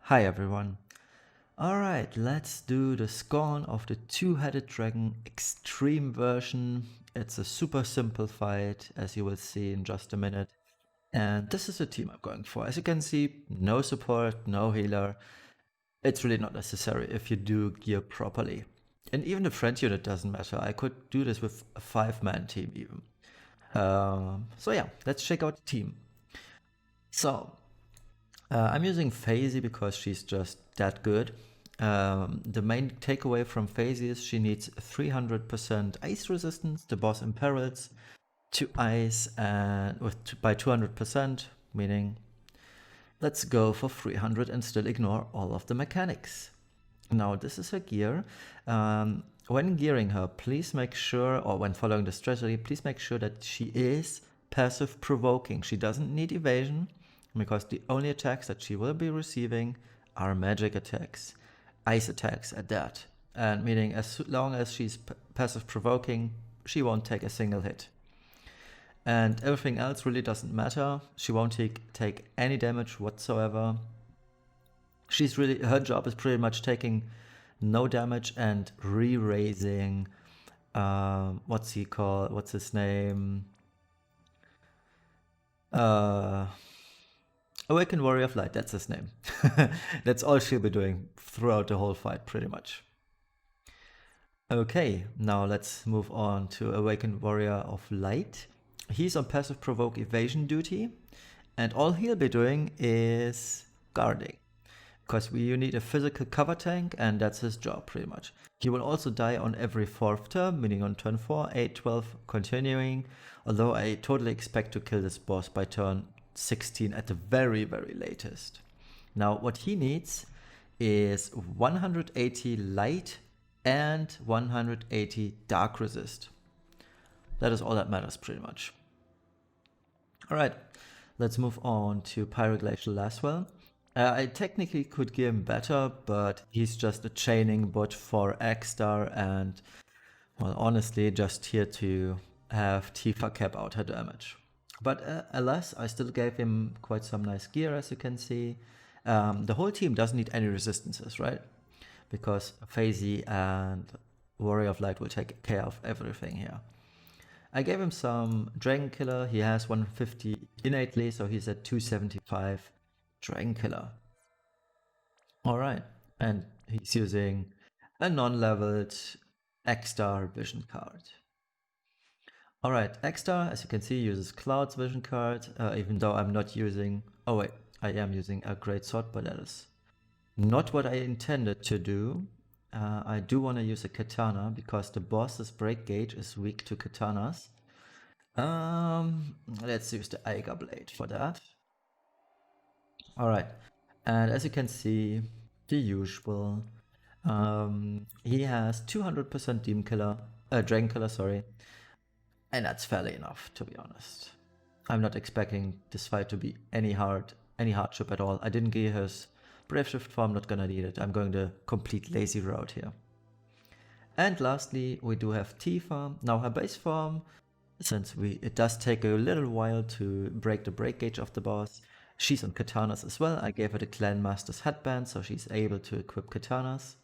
Hi everyone. Alright, let's do the Scorn of the Two-Headed Dragon Extreme version. It's a super simple fight, as you will see in just a minute. And this is the team I'm going for. As you can see, no support, no healer. It's really not necessary if you do gear properly. And even the friend unit doesn't matter. I could do this with a 5-man team even. So yeah, let's check out the team. So, I'm using Phasey because she's just that good. The main takeaway from Phasey is she needs 300% ice resistance. The boss imperils to ice and by 200%, meaning let's go for 300 and still ignore all of the mechanics. Now this is her gear. When gearing her, please make sure, or when following the strategy, please make sure that she is passive provoking. She doesn't need evasion, because the only attacks that she will be receiving are magic attacks, ice attacks at that. And meaning as long as she's passive provoking, she won't take a single hit. And everything else really doesn't matter. She won't take any damage whatsoever. Her job is pretty much taking no damage and re-raising, what's his name? Awakened Warrior of Light, that's his name. That's all she'll be doing throughout the whole fight, pretty much. Okay, now let's move on to Awakened Warrior of Light. He's on passive provoke evasion duty, and all he'll be doing is guarding. Because you need a physical cover tank, and that's his job, pretty much. He will also die on every 4th turn, meaning on turn 4, 8, 12, continuing. Although I totally expect to kill this boss by turn 16 at the very, very latest. Now, what he needs is 180 light and 180 dark resist. That is all that matters, pretty much. Alright, let's move on to Glacial Lasswell. I technically could gear him better, but he's just a chaining bot for X-Star and, well, honestly, just here to have Tifa cap out her damage. But alas, I still gave him quite some nice gear, as you can see. The whole team doesn't need any resistances, right? Because Phasey and Warrior of Light will take care of everything here. I gave him some Dragon Killer. He has 150 innately, so he's at 275 Dragon Killer. Alright, and he's using a non-leveled X-Star Vision card. Alright, X-Star, as you can see, uses Cloud's Vision card, even though I'm not using... Oh wait, I am using a Great Sword, but that is not what I intended to do. I do want to use a Katana, because the boss's break gauge is weak to Katanas. Let's use the Eiger Blade for that. Alright, and as you can see, the usual. He has 200% Dragon Killer, sorry. And that's fairly enough, to be honest. I'm not expecting this fight to be any hardship at all. I didn't gear his Brave Shift form, not gonna need it. I'm going the complete lazy route here. And lastly, we do have Tifa. Now her base form, since it does take a little while to break the break gauge of the boss, she's on katanas as well. I gave her the Clan Master's headband, so she's able to equip katanas.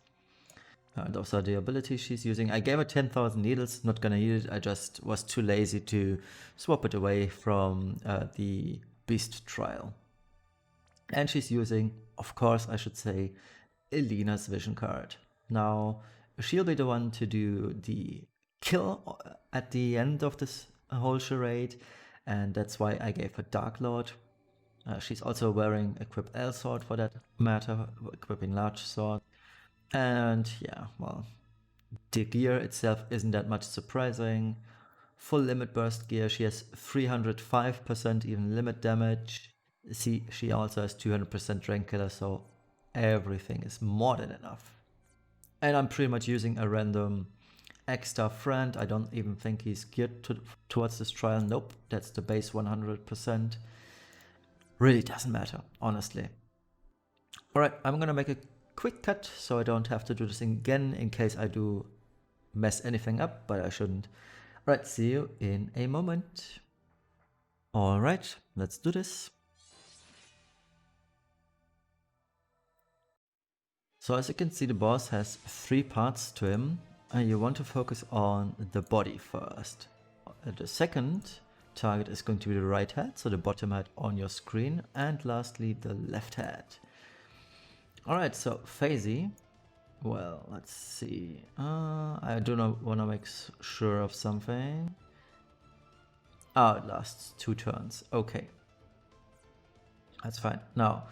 Those are the abilities she's using. I gave her 10,000 needles, not gonna use it. I just was too lazy to swap it away from the Beast Trial. And she's using, of course, I should say, Elena's Vision card. Now, she'll be the one to do the kill at the end of this whole charade, and that's why I gave her Dark Lord. She's also wearing Equip L Sword for that matter, equipping Large Sword. And yeah, well, the gear itself isn't that much surprising. Full limit burst gear, she has 305% even limit damage. See, she also has 200% Dragon Killer, so everything is more than enough. And I'm pretty much using a random X-Star friend. I don't even think he's geared towards this trial. Nope, that's the base 100%. Really doesn't matter, honestly. Alright, I'm gonna make a quick cut so I don't have to do this again in case I do mess anything up, but I shouldn't. Alright, see you in a moment. Alright, let's do this. So as you can see, the boss has 3 parts to him, and you want to focus on the body first. The second target is going to be the right head, so the bottom head on your screen, and lastly the left head. Alright, so Phasey, well, let's see, I do not want to make sure of something. Oh, it lasts 2 turns, okay. That's fine. Now,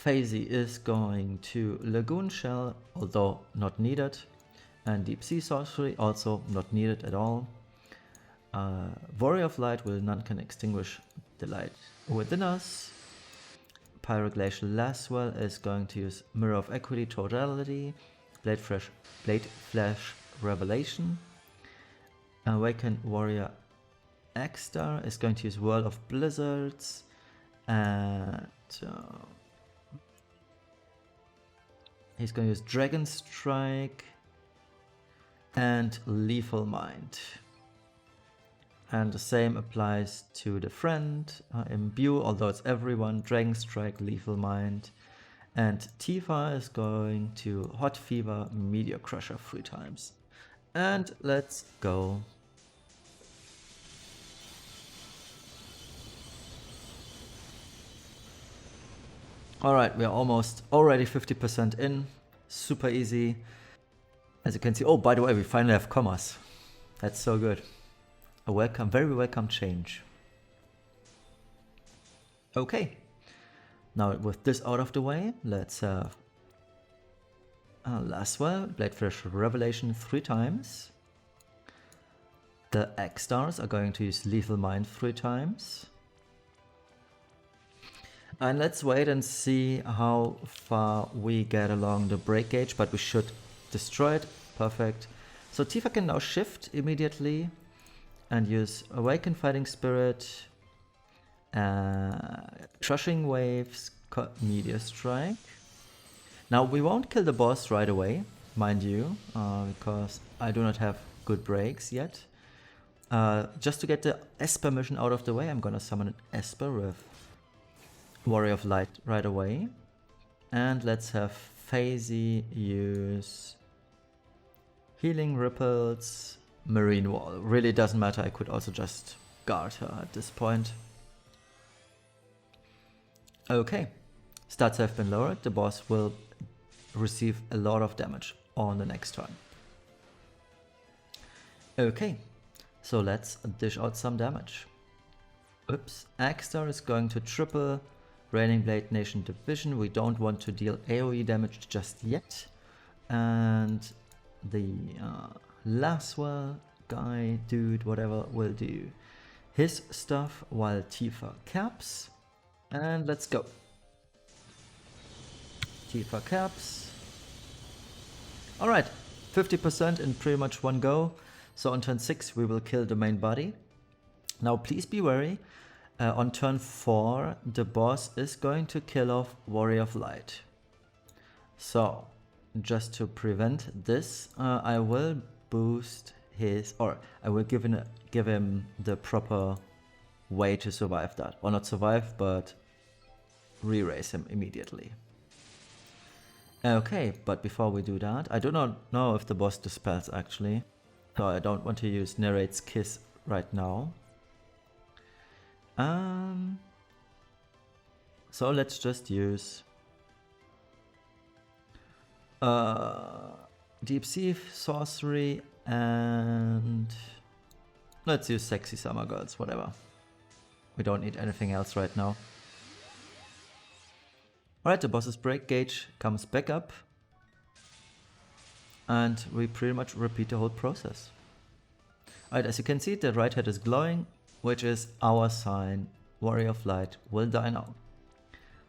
Phasey is going to Lagoon Shell, although not needed, and Deep Sea Sorcery, also not needed at all. Warrior of Light will none can extinguish the light within us. Glacial Lasswell is going to use Mirror of Equity, Totality, Blade Flash Revelation. Awakened Warrior X-Star is going to use World of Blizzards, and he's going to use Dragon Strike and Lethal Mind. And the same applies to the friend, Imbue, although it's everyone, Dragon Strike, Lethal Mind. And Tifa is going to Hot Fever, Meteor Crusher 3 times. And let's go. Alright, we are almost already 50% in. Super easy. As you can see, oh, by the way, we finally have commas. That's so good. A welcome, very welcome change. Okay. Now with this out of the way, let's have Lasswell, Blade Flash Revelation 3 times. The X-Stars are going to use Lethal Mind 3 times. And let's wait and see how far we get along the break gauge, but we should destroy it. Perfect. So Tifa can now shift immediately and use Awakened Fighting Spirit, Crushing Waves, Meteor Strike. Now we won't kill the boss right away, mind you, because I do not have good breaks yet. Just to get the Esper mission out of the way, I'm gonna summon an Esper with Warrior of Light right away. And let's have Phasey use Healing Ripples, Marine Wall. Really doesn't matter, I could also just guard her at this point. Okay, stats have been lowered, the boss will receive a lot of damage on the next turn. Okay, so let's dish out some damage. Oops, X-Star is going to triple Raining Blade Nation Division. We don't want to deal AoE damage just yet. And the Lasswell guy, dude, whatever, will do his stuff while Tifa caps. And let's go. Tifa caps. Alright, 50% in pretty much one go. So on turn 6 we will kill the main body. Now please be wary. On turn 4 the boss is going to kill off Warrior of Light. So just to prevent this, I will boost his, or I will give him the proper way to survive that. Or not survive, but re-raise him immediately. Okay, but before we do that, I do not know if the boss dispels actually. So I don't want to use Narrate's Kiss right now. So let's just use Deep Sea Sorcery, and let's use Sexy Summer Girls, whatever. We don't need anything else right now. Alright, the boss's break gauge comes back up, and we pretty much repeat the whole process. Alright, as you can see, the right head is glowing, which is our sign Warrior of Light will die now.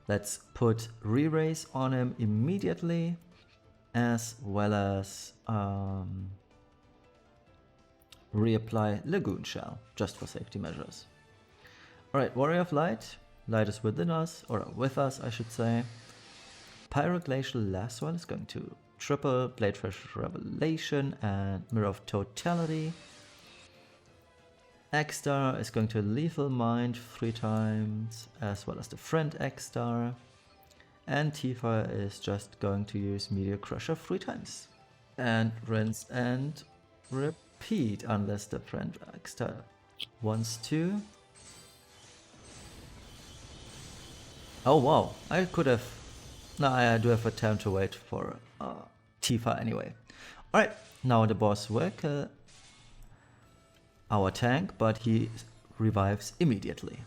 Let's put re-raise on him immediately, as well as reapply Lagoon Shell, just for safety measures. Alright, Warrior of Light. Light is within us, or with us I should say. Glacial Lasswell is going to triple Blade Flash Revelation and Mirror of Totality. X-Star is going to Lethal Mind 3 times, as well as the friend X-Star. And Tifa is just going to use Meteor Crusher 3 times. And rinse and repeat, unless the friend extra wants to. Oh wow, I could have... No, I do have a time to wait for Tifa anyway. Alright, now the boss will kill our tank, but he revives immediately.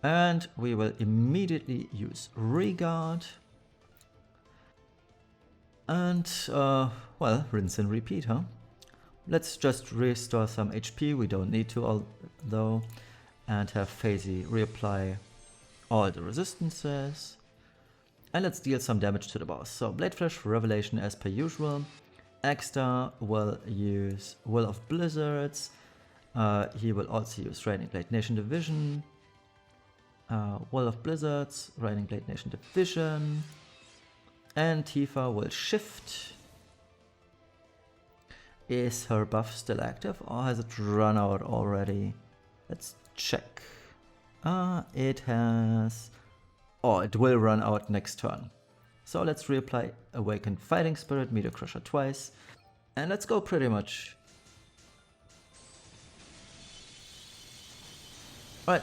And we will immediately use Regard. And, well, rinse and repeat, huh? Let's just restore some HP, we don't need to although. And have Phasey reapply all the resistances. And let's deal some damage to the boss. So, Blade Flash Revelation as per usual. Extra will use Will of Blizzards. He will also use Raining Blade Nation Division. Will of Blizzards, Raining Blade Nation Division. And Tifa will shift. Is her buff still active or has it run out already? Let's check. It has... Oh, it will run out next turn. So let's reapply Awakened Fighting Spirit, Meteor Crusher twice. And let's go pretty much. Right.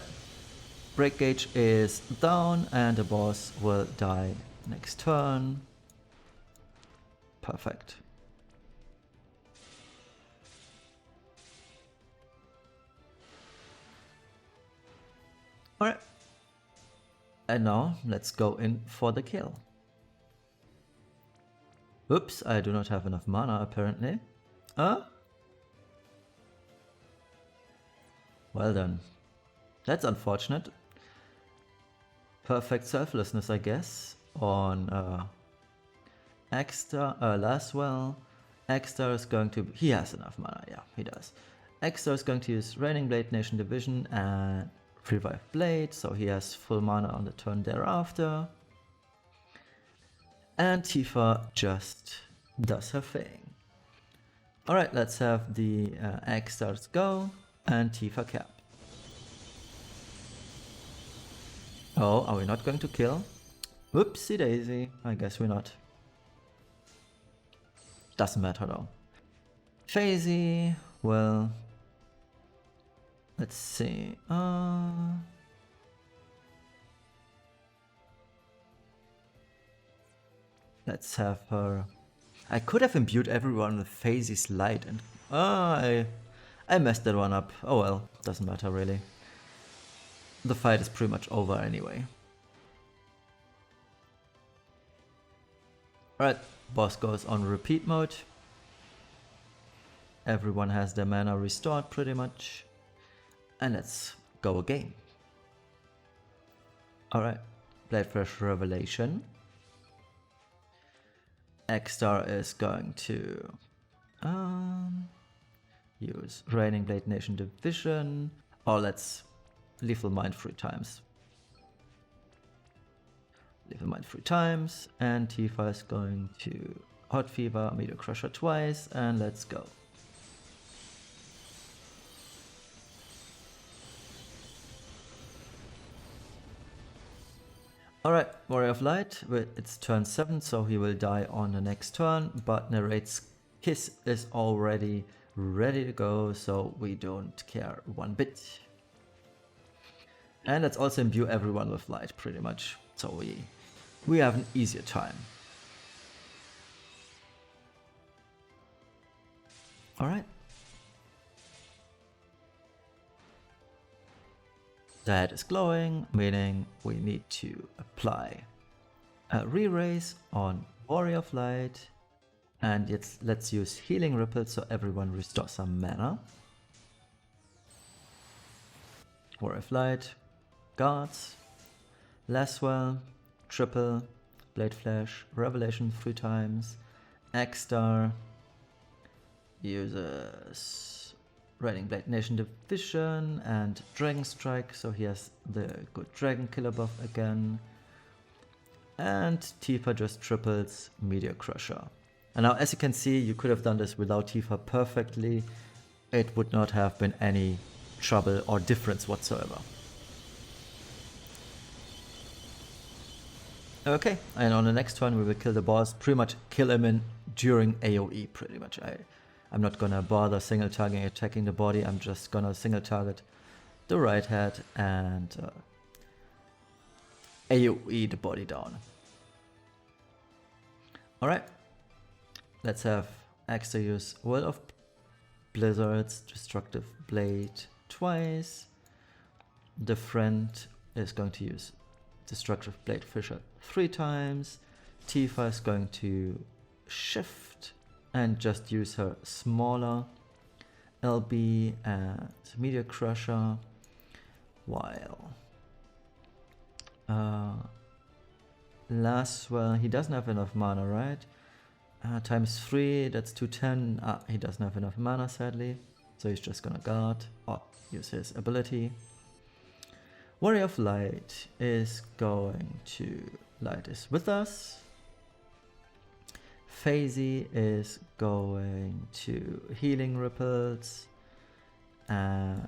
Break Gauge is down and the boss will die next turn. Perfect. Alright. And now let's go in for the kill. Oops, I do not have enough mana apparently. Well done. That's unfortunate. Perfect selflessness, I guess, on Lasswell. Extra is going to... He has enough mana, yeah, he does. Extra is going to use Raining Blade Nation Division and Revive Blade, so he has full mana on the turn thereafter. And Tifa just does her thing. Alright, let's have the X-Stars go and Tifa cap. Oh, are we not going to kill? Whoopsie daisy, I guess we're not. Doesn't matter though. Phasey, well... Let's see. Let's have her... I could have imbued everyone with Phasey's light and... I messed that one up. Oh well, doesn't matter really. The fight is pretty much over anyway. Alright, boss goes on repeat mode. Everyone has their mana restored pretty much. And let's go again. Alright, Blade Flash Revelation. X-Star is going to use Raining Blade Nation Division. Or let's Lethal Mind 3 times. Lethal Mind 3 times. And Tifa is going to Hot Fever, Meteor Crusher twice. And let's go. Alright, Warrior of Light, it's turn 7, so he will die on the next turn, but Narrate's Kiss is already ready to go, so we don't care one bit. And let's also imbue everyone with light, pretty much, so we have an easier time. Alright. The head is glowing, meaning we need to apply a re-raise on Warrior of Light. And let's use Healing Ripple so everyone restores some mana. Warrior of Light, Guards, Lasswell, Triple, Blade Flash, Revelation 3 times, X-Star, uses Raining Blade Nation Division and Dragon Strike, so he has the good Dragon Killer buff again. And Tifa just triples Meteor Crusher. And now as you can see, you could have done this without Tifa perfectly. It would not have been any trouble or difference whatsoever. Okay, and on the next one we will kill the boss, pretty much kill him in during AoE pretty much. I'm not gonna bother single targeting attacking the body, I'm just gonna single target the right head and AoE the body down. Alright, let's have Extra use Will of Blizzards, Destructive Blade twice. The friend is going to use Destructive Blade Fisher 3 times. Tifa is going to shift and just use her smaller LB and Meteor Crusher, while Lasswell, he doesn't have enough mana, right? Times 3, that's 210. He doesn't have enough mana, sadly, so he's just gonna guard or use his ability. Warrior of Light is going to light is with us. Phasey is going to Healing Ripples and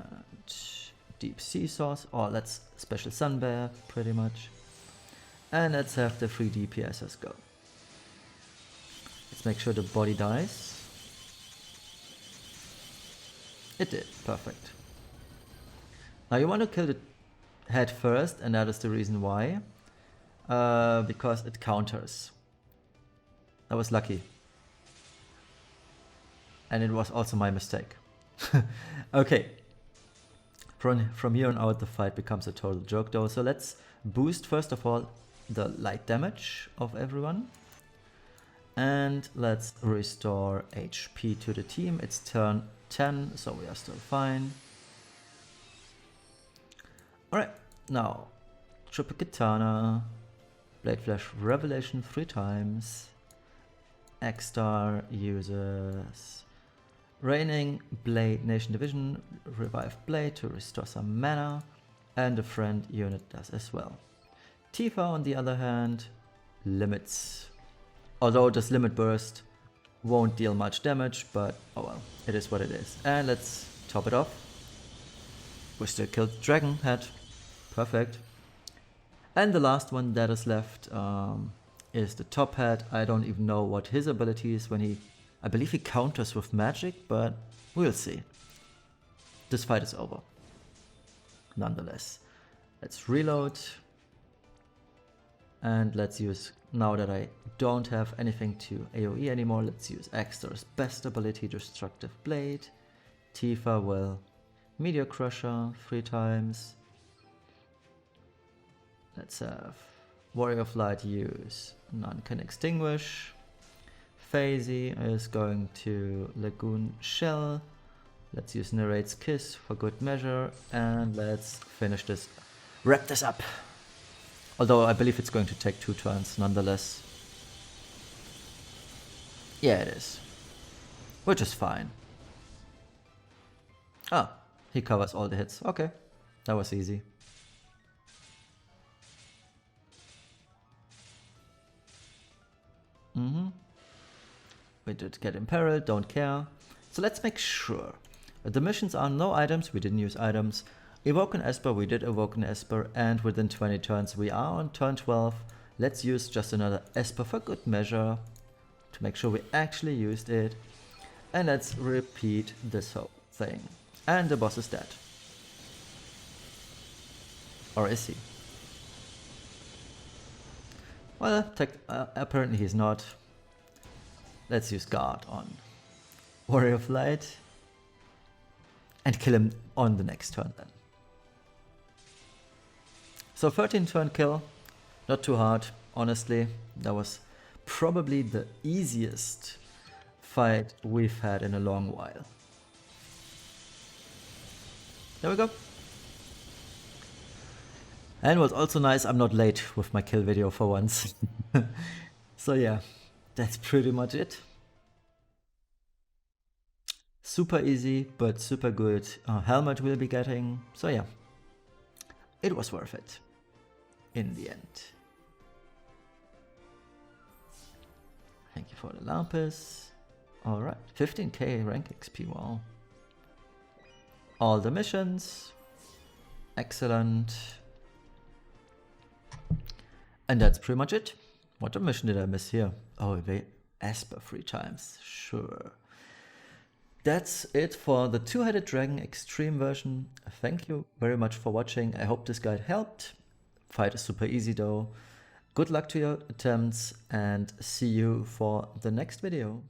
Deep Sea Sauce, or let's Special Sun Bear pretty much. And let's have the 3 DPSs go. Let's make sure the body dies. It did, perfect. Now you want to kill the head first, and that is the reason why. Because it counters. I was lucky. And it was also my mistake. Okay. From here on out the fight becomes a total joke though. So let's boost first of all the light damage of everyone. And let's restore HP to the team. It's turn 10, so we are still fine. Alright, now Triple Katana, Blade Flash Revelation 3 times. X-Star uses Raining Blade Nation Division, Revive Blade to restore some mana, and the friend unit does as well. Tifa on the other hand limits, although this limit burst won't deal much damage, but oh well, it is what it is. And let's top it off. We still killed Dragon Head, perfect. And the last one that is left is the top hat. I don't even know what his ability is when he, I believe he counters with magic, but we'll see. This fight is over. Nonetheless, let's reload. And let's use, now that I don't have anything to AoE anymore, let's use Extra's best ability, Destructive Blade. Tifa will Meteor Crusher 3 times. Let's have Warrior of Light use None Can Extinguish. Phasey is going to Lagoon Shell. Let's use Narrate's Kiss for good measure, and let's finish this, wrap this up. Although I believe it's going to take 2 turns nonetheless. Yeah, it is. Which is fine. Ah, he covers all the hits. Okay, that was easy. We did get imperiled, don't care. So let's make sure. The missions are no items, we didn't use items. Evoke an Esper, we did evoke an Esper, and within 20 turns we are on turn 12. Let's use just another Esper for good measure to make sure we actually used it. And let's repeat this whole thing. And the boss is dead. Or is he? Well, apparently he's not. Let's use guard on Warrior of Light and kill him on the next turn then. So 13 turn kill, not too hard, honestly. That was probably the easiest fight we've had in a long while. There we go. And what's also nice, I'm not late with my kill video for once. So yeah, that's pretty much it. Super easy, but super good helmet we'll be getting. So yeah, it was worth it in the end. Thank you for the Lapis. Alright, 15k rank XP, wow. All the missions. Excellent. And that's pretty much it. What mission did I miss here? Oh, they Esper 3 times. Sure. That's it for the Two-Headed Dragon Extreme version. Thank you very much for watching. I hope this guide helped. Fight is super easy though. Good luck to your attempts and see you for the next video.